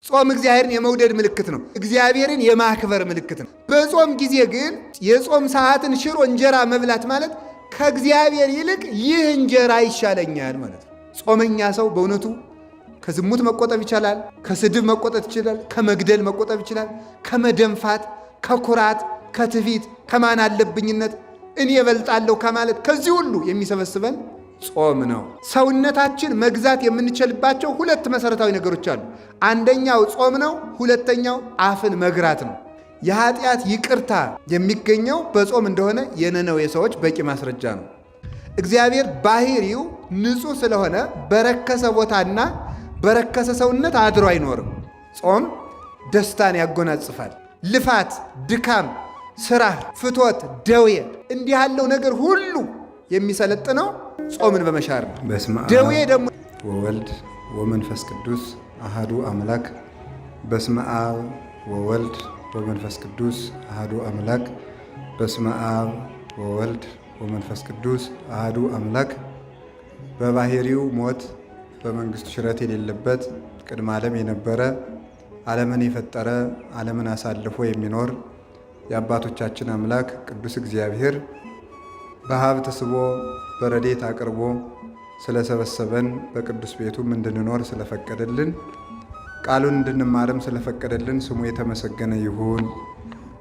ጾም እግዚአብሔርን የመውደድ ምልክት ነው። እግዚአብሔርን የማክበር ምልክት ነው። በጾም ጊዜ ግን የጾም ሰዓትን ሽሮ እንጀራ መብላት ማለት ከእግዚአብሔር ይልቅ ይህ እንጀራ ይሻለኛል ማለት ነው። ጾመኛ ሰው በእውነቱ ከዝሙት መቆጠብ ይችላል፣ ከስድብ መቆጠብ ይችላል፣ ከመግደል መቆጠብ ይችላል፣ ከመደንፋት፣ ከኩራት፣ ከትዕቢት፣ ከማን አለብኝነት እኔ እበልጣለሁ ከማለት ከዚህ ሁሉ የሚሰበስበን ጾም ነው። ሰውነታችን መግዛት የምንችልባቸው ሁለት መሰረታዊ ነገሮች አሉ። አንደኛው ጾም ነው፣ ሁለተኛው አፍን መግራት ነው። የኃጢአት ይቅርታ የሚገኘው በጾም እንደሆነ የነነዌ ሰዎች በቂ ማስረጃ ነው። እግዚአብሔር ባህሪው ንጹሕ ስለሆነ በረከሰ ቦታና በረከሰ ሰውነት አድሮ አይኖርም። ጾም ደስታን ያጎናጽፋል። ልፋት፣ ድካም፣ ስራ፣ ፍቶት፣ ደዌ እንዲህ ያለው ነገር ሁሉ የሚሰለጥነው ጾምን በመሻር ነው። ደዌ ደግሞ ወወልድ ወመንፈስ ቅዱስ አሃዱ አምላክ። በስመ አብ ወወልድ ወመንፈስ ቅዱስ አሃዱ አምላክ። በስመ አብ ወወልድ ወመንፈስ ቅዱስ አሃዱ አምላክ። በባህሪው ሞት በመንግስቱ ሽረት የሌለበት ቅድመ ዓለም የነበረ ዓለምን የፈጠረ ዓለምን አሳልፎ የሚኖር የአባቶቻችን አምላክ ቅዱስ እግዚአብሔር በሀብት ስቦ በረድኤት አቅርቦ ስለሰበሰበን በቅዱስ ቤቱም እንድንኖር ስለፈቀደልን ቃሉን እንድንማርም ስለፈቀደልን ስሙ የተመሰገነ ይሁን።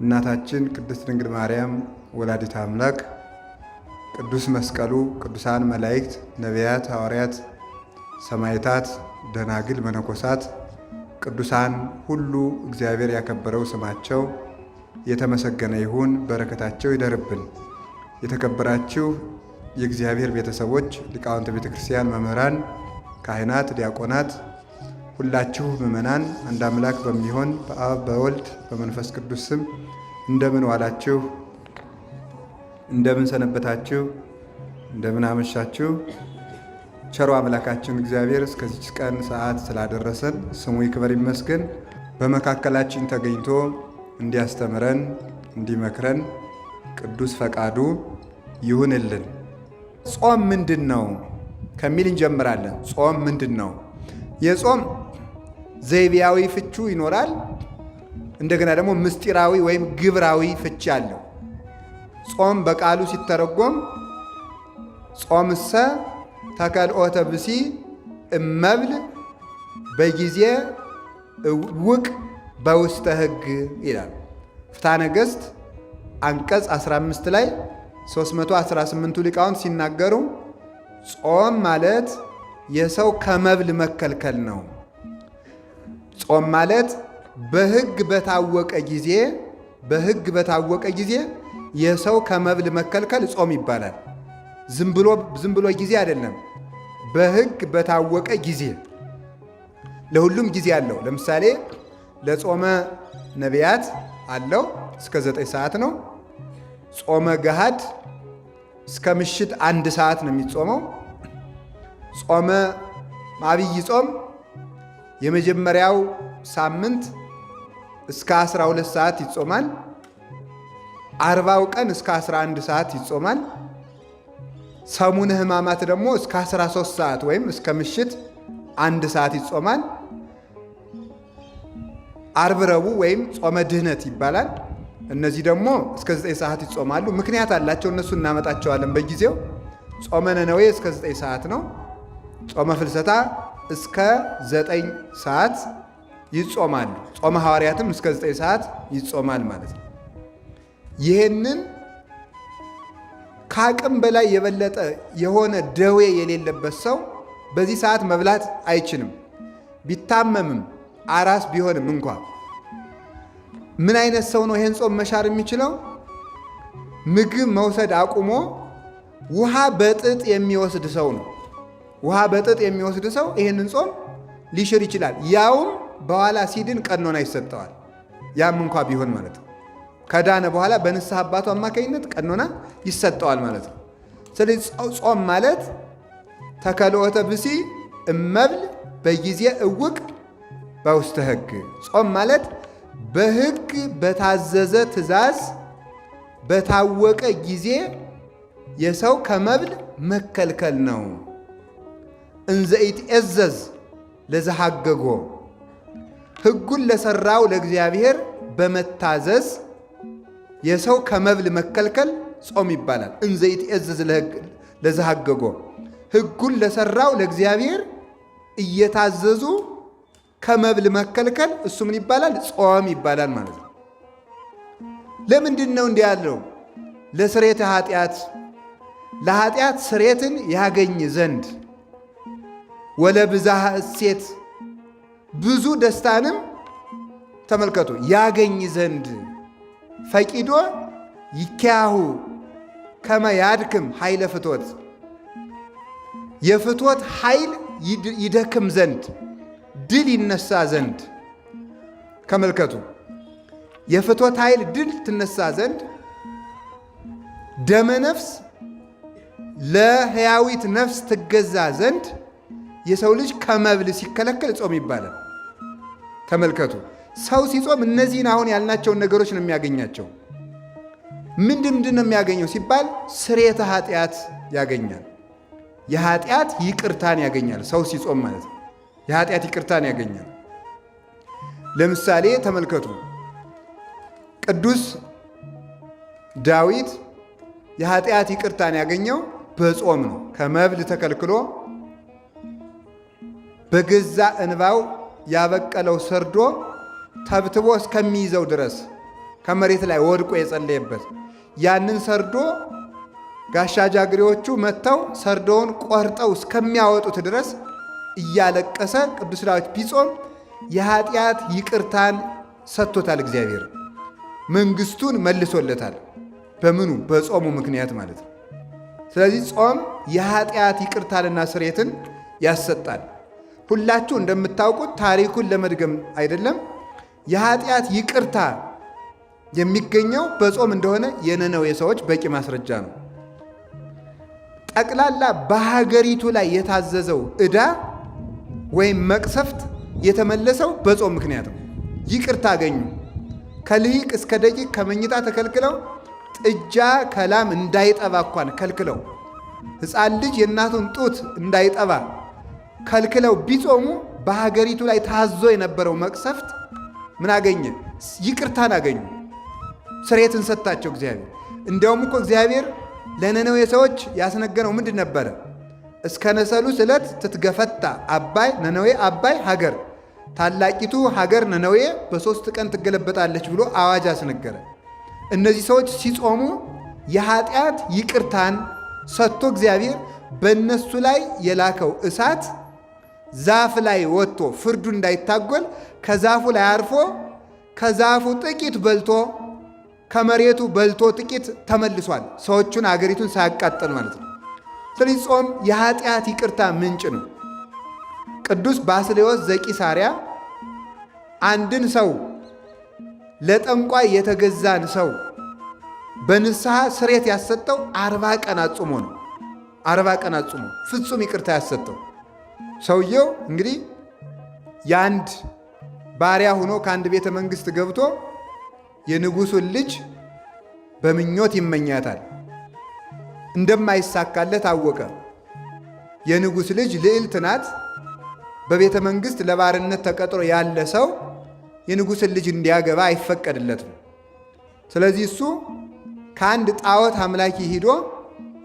እናታችን ቅድስት ድንግል ማርያም ወላዲተ አምላክ፣ ቅዱስ መስቀሉ፣ ቅዱሳን መላእክት፣ ነቢያት፣ ሐዋርያት፣ ሰማዕታት፣ ደናግል፣ መነኮሳት፣ ቅዱሳን ሁሉ እግዚአብሔር ያከበረው ስማቸው የተመሰገነ ይሁን። በረከታቸው ይደርብን። የተከበራችሁ የእግዚአብሔር ቤተሰቦች፣ ሊቃውንተ ቤተ ክርስቲያን፣ መምህራን፣ ካህናት፣ ዲያቆናት፣ ሁላችሁ ምእመናን አንድ አምላክ በሚሆን በአብ በወልድ በመንፈስ ቅዱስ ስም እንደምን ዋላችሁ? እንደምን ሰነበታችሁ? እንደምን አመሻችሁ? ቸሮ አምላካችን እግዚአብሔር እስከዚች ቀን ሰዓት ስላደረሰን ስሙ ይክበር ይመስገን። በመካከላችን ተገኝቶ እንዲያስተምረን እንዲመክረን ቅዱስ ፈቃዱ ይሁንልን። ጾም ምንድን ነው ከሚል እንጀምራለን። ጾም ምንድን ነው? የጾም ዘይቤያዊ ፍቹ ይኖራል። እንደገና ደግሞ ምስጢራዊ ወይም ግብራዊ ፍቺ አለው። ጾም በቃሉ ሲተረጎም ጾምሰ ተከልኦተ ብሲ እመብል በጊዜ ውቅ በውስተ ሕግ ይላል። ፍትሐ ነገሥት አንቀጽ 15 ላይ 318ቱ ሊቃውንት ሲናገሩ ጾም ማለት የሰው ከመብል መከልከል ነው። ጾም ማለት በሕግ በታወቀ ጊዜ የሰው ከመብል መከልከል ጾም ይባላል። ዝም ብሎ ጊዜ አይደለም። በሕግ በታወቀ ጊዜ፣ ለሁሉም ጊዜ አለው። ለምሳሌ ለጾመ ነቢያት አለው እስከ 9 ሰዓት ነው። ጾመ ገሃድ እስከ ምሽት 1 ሰዓት ነው የሚጾመው። ጾመ አብይ ጾም የመጀመሪያው ሳምንት እስከ 12 ሰዓት ይጾማል። 40ው ቀን እስከ 11 ሰዓት ይጾማል። ሰሙነ ሕማማት ደግሞ እስከ 13 ሰዓት ወይም እስከ ምሽት 1 ሰዓት ይጾማል። ዓርብ ረቡዕ ወይም ጾመ ድህነት ይባላል። እነዚህ ደግሞ እስከ 9 ሰዓት ይጾማሉ። ምክንያት አላቸው። እነሱ እናመጣቸዋለን በጊዜው። ጾመ ነነዌ እስከ 9 ሰዓት ነው። ጾመ ፍልሰታ እስከ 9 ሰዓት ይጾማሉ። ጾመ ሐዋርያትም እስከ 9 ሰዓት ይጾማል ማለት ነው። ይህንን ከአቅም በላይ የበለጠ የሆነ ደዌ የሌለበት ሰው በዚህ ሰዓት መብላት አይችልም። ቢታመምም አራስ ቢሆንም እንኳ ምን አይነት ሰው ነው ይህን ጾም መሻር የሚችለው? ምግብ መውሰድ አቁሞ ውሃ በጥጥ የሚወስድ ሰው ነው። ውሃ በጥጥ የሚወስድ ሰው ይህንን ጾም ሊሽር ይችላል። ያውም በኋላ ሲድን ቀኖና ይሰጠዋል። ያም እንኳ ቢሆን ማለት ነው። ከዳነ በኋላ በንስሐ አባቱ አማካኝነት ቀኖና ይሰጠዋል ማለት ነው። ስለዚህ ጾም ማለት ተከልኦተ ብሲ እመብል በጊዜ እውቅ በውስተ ሕግ። ጾም ማለት በሕግ በታዘዘ ትእዛዝ በታወቀ ጊዜ የሰው ከመብል መከልከል ነው። እንዘ ይትዔዘዝ ለዘሐገጎ ሕጉን ለሠራው ለእግዚአብሔር በመታዘዝ የሰው ከመብል መከልከል ጾም ይባላል። እንዘ ይትዔዘዝ ለዘሐገጎ ሕጉን ለሠራው ለእግዚአብሔር እየታዘዙ ከመብል መከልከል እሱ ምን ይባላል? ጾም ይባላል ማለት ነው። ለምንድን ነው እንዲህ ያለው? ለስርየተ ኃጢአት፣ ለኃጢአት ስርየትን ያገኝ ዘንድ ወለብዝሃ እሴት ብዙ ደስታንም ተመልከቱ ያገኝ ዘንድ ፈቂዶ ይኪያሁ ከመ ያድክም ኃይለ ፍትወት የፍትወት ኃይል ይደክም ዘንድ ድል ይነሳ ዘንድ ከመልከቱ የፍትወት ኃይል ድል ትነሳ ዘንድ ደመ ነፍስ ለሕያዊት ነፍስ ትገዛ ዘንድ የሰው ልጅ ከመብል ሲከለከል ጾም ይባላል። ተመልከቱ፣ ሰው ሲጾም እነዚህን አሁን ያልናቸውን ነገሮች ነው የሚያገኛቸው። ምንድን ነው የሚያገኘው ሲባል ስርየተ ኃጢአት ያገኛል። የኃጢአት ይቅርታን ያገኛል። ሰው ሲጾም ማለት ነው የኃጢአት ይቅርታን ያገኛል። ለምሳሌ ተመልከቱ፣ ቅዱስ ዳዊት የኃጢአት ይቅርታን ያገኘው በጾም ነው። ከመብል ተከልክሎ በገዛ እንባው ያበቀለው ሰርዶ ተብትቦ እስከሚይዘው ድረስ ከመሬት ላይ ወድቆ የጸለየበት ያንን ሰርዶ ጋሻ ጃግሬዎቹ መጥተው ሰርዶውን ቆርጠው እስከሚያወጡት ድረስ እያለቀሰ ቅዱስ ዳዊት ቢጾም የኃጢአት ይቅርታን ሰጥቶታል። እግዚአብሔር መንግሥቱን መልሶለታል። በምኑ? በጾሙ ምክንያት ማለት ነው። ስለዚህ ጾም የኃጢአት ይቅርታንና ስርየትን ያሰጣል። ሁላችሁ እንደምታውቁት ታሪኩን ለመድገም አይደለም፣ የኃጢአት ይቅርታ የሚገኘው በጾም እንደሆነ የነነዌ ሰዎች በቂ ማስረጃ ነው። ጠቅላላ በሀገሪቱ ላይ የታዘዘው ዕዳ ወይም መቅሰፍት የተመለሰው በጾም ምክንያት ነው። ይቅርታ አገኙ። ከልሂቅ እስከ ደቂቅ ከመኝታ ተከልክለው ጥጃ ከላም እንዳይጠባ እንኳን ከልክለው ሕፃን ልጅ የእናቱን ጡት እንዳይጠባ ከልክለው ቢጾሙ በሀገሪቱ ላይ ታዞ የነበረው መቅሰፍት ምን አገኘ? ይቅርታን አገኙ። ስርየትን ሰጣቸው እግዚአብሔር። እንዲያውም እኮ እግዚአብሔር ለነነዌ ሰዎች ያስነገረው ምንድን ነበረ? እስከ ነሰሉስ ዕለት ትትገፈታ አባይ ነነዌ አባይ ሀገር፣ ታላቂቱ ሀገር ነነዌ በ3 ቀን ትገለበጣለች ብሎ አዋጅ አስነገረ። እነዚህ ሰዎች ሲጾሙ የኃጢአት ይቅርታን ሰጥቶ እግዚአብሔር በእነሱ ላይ የላከው እሳት ዛፍ ላይ ወጥቶ ፍርዱ እንዳይታጎል ከዛፉ ላይ አርፎ ከዛፉ ጥቂት በልቶ ከመሬቱ በልቶ ጥቂት ተመልሷል። ሰዎቹን አገሪቱን ሳያቃጥል ማለት ነው። ስለዚህ ጾም የኃጢአት ይቅርታ ምንጭ ነው። ቅዱስ ባስልዮስ ዘቂሳርያ አንድን ሰው ለጠንቋይ የተገዛን ሰው በንስሐ ስርየት ያሰጠው 40 ቀን አጽሞ ነው። 40 ቀን አጽሞ ፍጹም ይቅርታ ያሰጠው ሰውየው እንግዲህ የአንድ ባሪያ ሆኖ ከአንድ ቤተ መንግሥት ገብቶ የንጉሱን ልጅ በምኞት ይመኛታል። እንደማይሳካለት አወቀ። የንጉሥ ልጅ ልዕልት ናት። በቤተ መንግሥት ለባርነት ተቀጥሮ ያለ ሰው የንጉሥን ልጅ እንዲያገባ አይፈቀድለትም። ስለዚህ እሱ ከአንድ ጣዖት አምላኪ ሂዶ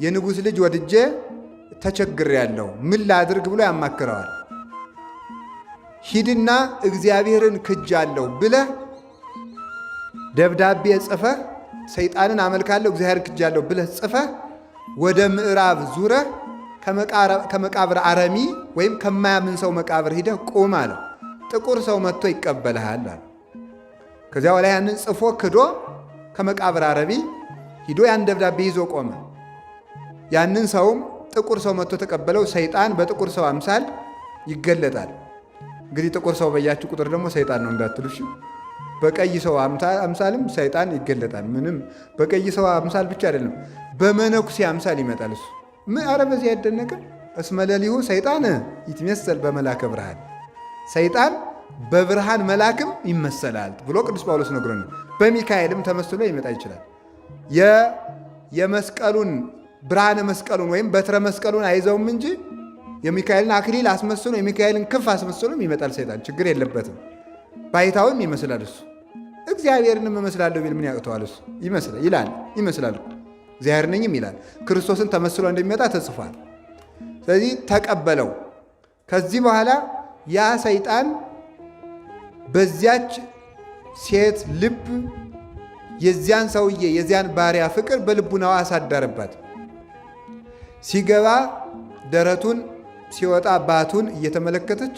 የንጉሥ ልጅ ወድጄ ተቸግሬያለሁ፣ ምን ላድርግ ብሎ ያማክረዋል። ሂድና እግዚአብሔርን ክጃለሁ ብለህ ደብዳቤ ጽፈህ ሰይጣንን አመልካለሁ እግዚአብሔር ክጃለሁ ብለህ ጽፈህ ወደ ምዕራብ ዙረህ ከመቃብር አረሚ ወይም ከማያምን ሰው መቃብር ሂደህ ቁም አለ። ጥቁር ሰው መጥቶ ይቀበልሃል አለ። ከዚያ በላይ ያንን ጽፎ ክዶ ከመቃብር አረሚ ሂዶ ያን ደብዳቤ ይዞ ቆመ። ያንን ሰውም ጥቁር ሰው መጥቶ ተቀበለው። ሰይጣን በጥቁር ሰው አምሳል ይገለጣል። እንግዲህ ጥቁር ሰው በያችሁ ቁጥር ደግሞ ሰይጣን ነው እንዳትሉሽ። በቀይ ሰው አምሳልም ሰይጣን ይገለጣል። ምንም በቀይ ሰው አምሳል ብቻ አይደለም፣ በመነኩሴ አምሳል ይመጣል። እሱ አረ በዚህ አይደነቅም? እስመ ሌሊሁ ሰይጣን ይትመሰል በመላከ ብርሃን፣ ሰይጣን በብርሃን መላክም ይመሰላል ብሎ ቅዱስ ጳውሎስ ነግሮን፣ በሚካኤልም ተመስሎ ይመጣ ይችላል። የመስቀሉን ብርሃነ መስቀሉን ወይም በትረ መስቀሉን አይዘውም እንጂ የሚካኤልን አክሊል አስመስሎ የሚካኤልን ክንፍ አስመስሎም ይመጣል ሰይጣን። ችግር የለበትም። ባይታውም ይመስላል እሱ። እግዚአብሔርንም እመስላለሁ ቢል ምን ያቅተዋል? እሱ ይመስላል እግዚአብሔር ነኝም ይላል። ክርስቶስን ተመስሎ እንደሚመጣ ተጽፏል። ስለዚህ ተቀበለው። ከዚህ በኋላ ያ ሰይጣን በዚያች ሴት ልብ የዚያን ሰውዬ የዚያን ባሪያ ፍቅር በልቡናዋ አሳደረባት። ሲገባ ደረቱን ሲወጣ ባቱን እየተመለከተች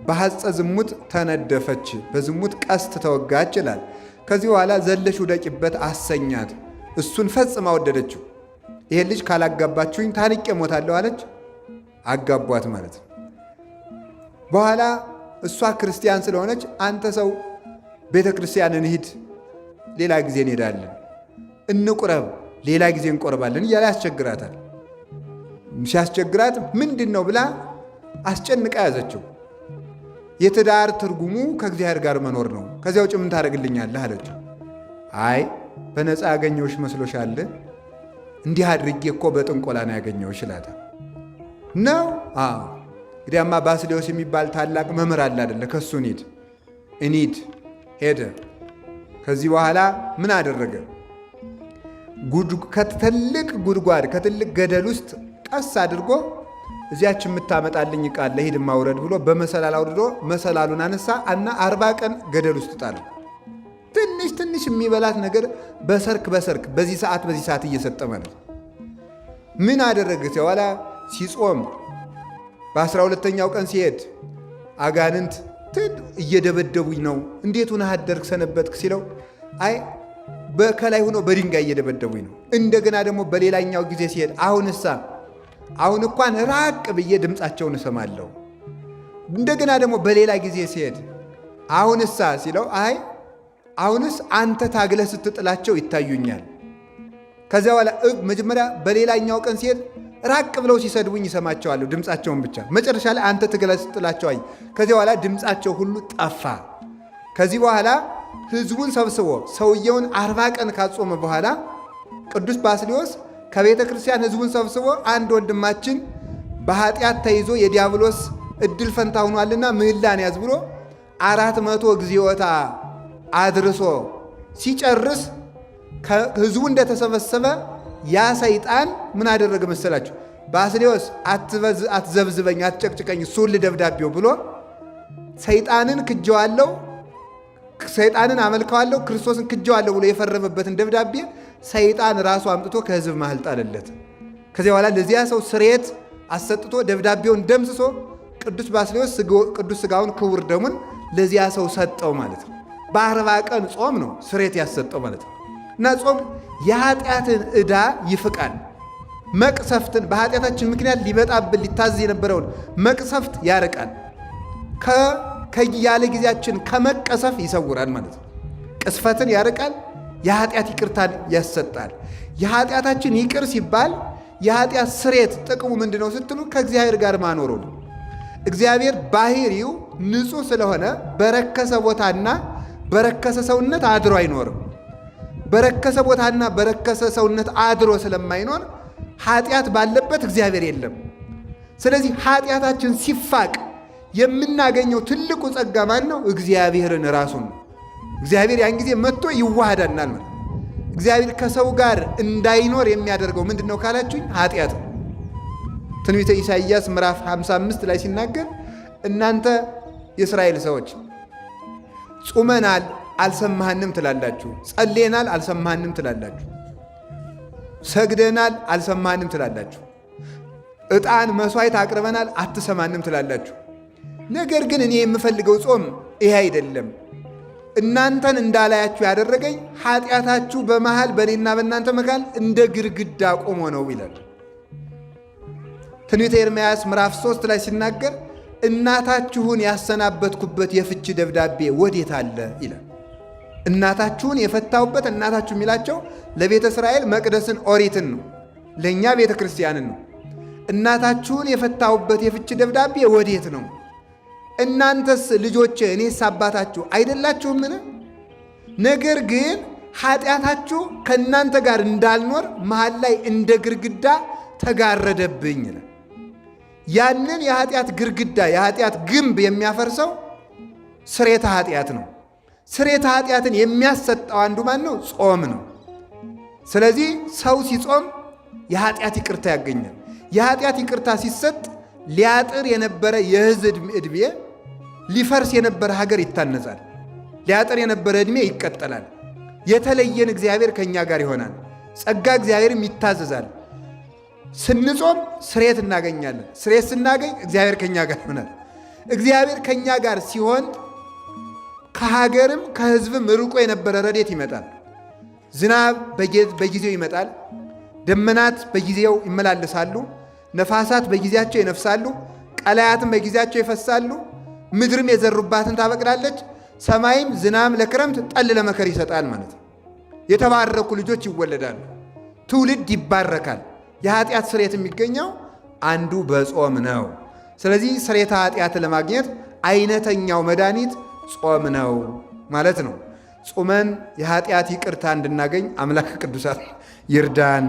በሐፀ ዝሙት ተነደፈች፣ በዝሙት ቀስት ተወጋች ይላል። ከዚህ በኋላ ዘለሽ ውደቂበት አሰኛት። እሱን ፈጽማ ወደደችው። ይሄን ልጅ ካላጋባችሁኝ ታንቄ ሞታለሁ አለች። አጋቧት ማለት ነው። በኋላ እሷ ክርስቲያን ስለሆነች አንተ ሰው ቤተ ክርስቲያን እንሂድ፣ ሌላ ጊዜ እንሄዳለን፣ እንቁረብ፣ ሌላ ጊዜ እንቆርባለን እያለ ያስቸግራታል። ሲያስቸግራት ምንድን ነው ብላ አስጨንቃ ያዘችው። የትዳር ትርጉሙ ከእግዚአብሔር ጋር መኖር ነው፣ ከዚያ ውጭ ምን ታደርግልኛለህ አለችው። አይ በነፃ ያገኘውሽ መስሎሻል? እንዲህ አድርጌ እኮ በጥንቆላ ነው ያገኘውሽ ይላታል። ነው እንግዲያማ ባስልዮስ የሚባል ታላቅ መምህር አለ አይደለ? ከሱ እንሂድ ሄደ። ከዚህ በኋላ ምን አደረገ? ከትልቅ ጉድጓድ ከትልቅ ገደል ውስጥ ቀስ አድርጎ እዚያች የምታመጣልኝ ቃል አለ ሂድ ማውረድ ብሎ በመሰላል አውርዶ መሰላሉን አነሳ እና 40 ቀን ገደል ውስጥ ጣለው። ትንሽ የሚበላት ነገር በሰርክ በዚህ ሰዓት እየሰጠ ማለት ምን አደረገ? በኋላ ሲጾም በ12ኛው ቀን ሲሄድ አጋንንት እየደበደቡኝ ነው፣ እንዴት ሆነህ አደርክ ሰነበትክ ሲለው አይ በከላይ ሆኖ በድንጋይ እየደበደቡኝ ነው። እንደገና ደግሞ በሌላኛው ጊዜ ሲሄድ አሁን እንኳን ራቅ ብዬ ድምፃቸውን እሰማለሁ። እንደገና ደግሞ በሌላ ጊዜ ሲሄድ አሁንሳ ሲለው አይ አሁንስ አንተ ታግለህ ስትጥላቸው ይታዩኛል። ከዚያ በኋላ መጀመሪያ በሌላኛው ቀን ሲሄድ ራቅ ብለው ሲሰድቡኝ ይሰማቸዋለሁ፣ ድምፃቸውን ብቻ። መጨረሻ ላይ አንተ ትግለህ ስትጥላቸው አይ። ከዚያ በኋላ ድምፃቸው ሁሉ ጠፋ። ከዚህ በኋላ ሕዝቡን ሰብስቦ ሰውየውን 40 ቀን ካጾመ በኋላ ቅዱስ ባስልዮስ ከቤተ ክርስቲያን ሕዝቡን ሰብስቦ አንድ ወንድማችን በኃጢአት ተይዞ የዲያብሎስ እድል ፈንታ ሆኗልና ምህላን ያዝ ብሎ 400 እግዚኦታ አድርሶ ሲጨርስ ሕዝቡ እንደተሰበሰበ ያ ሰይጣን ምን አደረገ መሰላችሁ? ባስልዮስ አትዘብዝበኝ፣ አትጨቅጭቀኝ፣ እሱን ልደብዳቤው ብሎ ሰይጣንን ክጀዋለሁ፣ ሰይጣንን አመልከዋለሁ፣ ክርስቶስን ክጀዋለሁ ብሎ የፈረመበትን ደብዳቤ ሰይጣን ራሱ አምጥቶ ከሕዝብ መሃል ጣለለት። ከዚያ በኋላ ለዚያ ሰው ስርየት አሰጥቶ ደብዳቤውን ደምስሶ ቅዱስ ባስልዮስ ቅዱስ ሥጋውን ክቡር ደሙን ለዚያ ሰው ሰጠው ማለት ነው። በ40 ቀን ጾም ነው ስርየት ያሰጠው ማለት ነው። እና ጾም የኃጢአትን ዕዳ ይፍቃል። መቅሰፍትን በኃጢአታችን ምክንያት ሊመጣብን ሊታዘዝ የነበረውን መቅሰፍት ያርቃል። ያለ ጊዜያችን ከመቀሰፍ ይሰውራል ማለት ነው። ቅስፈትን ያርቃል። የኃጢአት ይቅርታን ያሰጣል። የኃጢአታችን ይቅር ሲባል የኃጢአት ስርየት ጥቅሙ ምንድነው ስትሉ ከእግዚአብሔር ጋር ማኖሩ ነው። እግዚአብሔር ባህሪው ንጹሕ ስለሆነ በረከሰ ቦታና በረከሰ ሰውነት አድሮ አይኖርም። በረከሰ ቦታና በረከሰ ሰውነት አድሮ ስለማይኖር ኃጢአት ባለበት እግዚአብሔር የለም። ስለዚህ ኃጢአታችን ሲፋቅ የምናገኘው ትልቁ ጸጋ ማን ነው? እግዚአብሔርን ራሱን ነው። እግዚአብሔር ያን ጊዜ መጥቶ ይዋሃዳናል ማለት። እግዚአብሔር ከሰው ጋር እንዳይኖር የሚያደርገው ምንድን ነው ካላችሁኝ፣ ኃጢአት ነው። ትንቢተ ኢሳይያስ ምዕራፍ 55 ላይ ሲናገር እናንተ የእስራኤል ሰዎች ጹመናል አልሰማህንም ትላላችሁ፣ ጸሌናል አልሰማህንም ትላላችሁ፣ ሰግደናል አልሰማህንም ትላላችሁ፣ ዕጣን መሥዋዕት አቅርበናል አትሰማንም ትላላችሁ። ነገር ግን እኔ የምፈልገው ጾም ይሄ አይደለም። እናንተን እንዳላያችሁ ያደረገኝ ኃጢአታችሁ በመሃል በእኔና በእናንተ መካከል እንደ ግድግዳ ቆሞ ነው ይላል። ትንቢተ ኤርምያስ ምዕራፍ 3 ላይ ሲናገር እናታችሁን ያሰናበትኩበት የፍቺ ደብዳቤ ወዴት አለ ይላል። እናታችሁን የፈታሁበት፣ እናታችሁ የሚላቸው ለቤተ እስራኤል መቅደስን ኦሪትን ነው፣ ለእኛ ቤተ ክርስቲያንን ነው። እናታችሁን የፈታሁበት የፍቺ ደብዳቤ ወዴት ነው? እናንተስ ልጆቼ እኔስ አባታችሁ አይደላችሁምን? ነገር ግን ኃጢአታችሁ ከእናንተ ጋር እንዳልኖር መሃል ላይ እንደ ግርግዳ ተጋረደብኝ ይላል። ያንን የኃጢአት ግርግዳ የኃጢአት ግንብ የሚያፈርሰው ስርየተ ኃጢአት ነው። ስርየተ ኃጢአትን የሚያሰጠው አንዱ ማን ነው? ጾም ነው። ስለዚህ ሰው ሲጾም የኃጢአት ይቅርታ ያገኛል። የኃጢአት ይቅርታ ሲሰጥ ሊያጥር የነበረ የሕዝብ ዕድሜ፣ ሊፈርስ የነበረ ሀገር ይታነጻል። ሊያጥር የነበረ ዕድሜ ይቀጠላል። የተለየን እግዚአብሔር ከእኛ ጋር ይሆናል። ጸጋ እግዚአብሔርም ይታዘዛል። ስንጾም ስርየት እናገኛለን። ስርየት ስናገኝ እግዚአብሔር ከእኛ ጋር ይሆናል። እግዚአብሔር ከእኛ ጋር ሲሆን ከሀገርም ከሕዝብም ርቆ የነበረ ረድኤት ይመጣል። ዝናብ በጊዜው ይመጣል። ደመናት በጊዜው ይመላለሳሉ። ነፋሳት በጊዜያቸው ይነፍሳሉ። ቀላያትም በጊዜያቸው ይፈሳሉ። ምድርም የዘሩባትን ታበቅላለች። ሰማይም ዝናብ ለክረምት ጠል ለመከር ይሰጣል ማለት ነው። የተባረኩ ልጆች ይወለዳሉ። ትውልድ ይባረካል። የኃጢአት ስርየት የሚገኘው አንዱ በጾም ነው። ስለዚህ ስርየተ ኃጢአት ለማግኘት አይነተኛው መድኃኒት ጾም ነው ማለት ነው። ጾመን የኃጢአት ይቅርታ እንድናገኝ አምላክ ቅዱሳት ይርዳን።